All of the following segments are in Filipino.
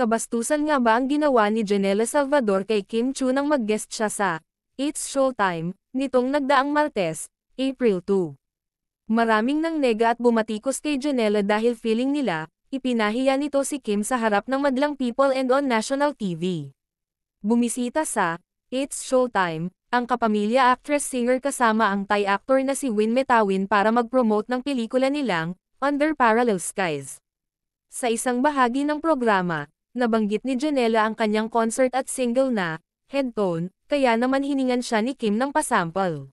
Kabastusan nga ba ang ginawa ni Janela Salvador kay Kim Chu nang mag-guest siya sa It's Showtime nitong nagdaang Martes, April 2. Maraming nang nega at bumatikos kay Janela dahil feeling nila, ipinahiya nito si Kim sa harap ng madlang people and on national TV. Bumisita sa It's Showtime ang kapamilya actress-singer kasama ang Thai actor na si Win Metawin para mag-promote ng pelikula nilang Under Parallel Skies. Sa isang bahagi ng programa, nabanggit ni Janela ang kanyang concert at single na Headtone, kaya naman hiningan siya ni Kim ng pasample.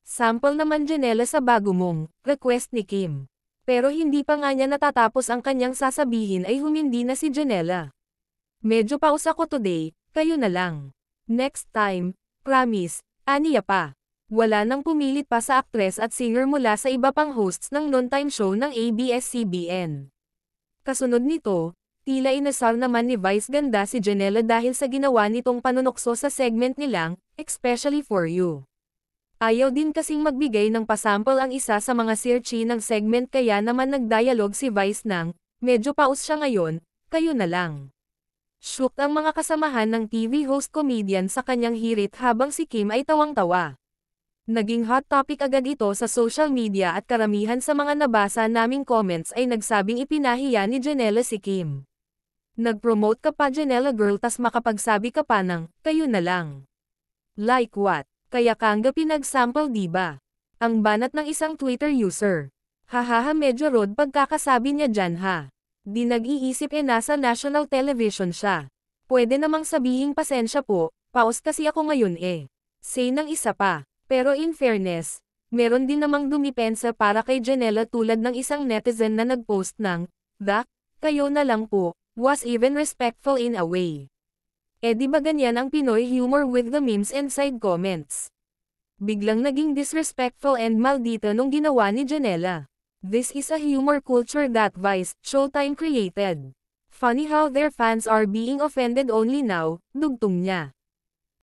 Sample naman Janela sa bago mong request ni Kim. Pero hindi pa nga niya natatapos ang kanyang sasabihin ay humindi na si Janela. Medyo pause ako today, kayo na lang. Next time, promise, aniya pa. Wala nang pumilit pa sa aktres at singer mula sa iba pang hosts ng noontime show ng ABS-CBN. Kasunod nito, tila inasar naman ni Vice ganda si Janela dahil sa ginawa nitong panunokso sa segment nilang, Especially for You. Ayaw din kasing magbigay ng pasample ang isa sa mga sirchi ng segment kaya naman nagdialog si Vice ng, medyo pause siya ngayon, kayo na lang. Shook ang mga kasamahan ng TV host comedian sa kanyang hirit habang si Kim ay tawang-tawa. Naging hot topic agad ito sa social media at karamihan sa mga nabasa naming comments ay nagsabing ipinahiya ni Janela si Kim. Nag-promote ka pa Janela girl tas makapagsabi ka pa ng, kayo na lang. Like what? Kaya kang pinag-sample diba? Ang banat ng isang Twitter user. Hahaha medyo rude pagkakasabi niya dyan ha. Di nag-iisip nasa national television siya. Pwede namang sabihing pasensya po, pause kasi ako ngayon Say ng isa pa. Pero in fairness, meron din namang dumipensa para kay Janela tulad ng isang netizen na nagpost ng, kayo na lang po, was even respectful in a way. Di ba ganyan ang Pinoy humor with the memes and side comments? Biglang naging disrespectful and maldita nung ginawa ni Janela. This is a humor culture that Vice, Showtime created. Funny how their fans are being offended only now, dugtong niya.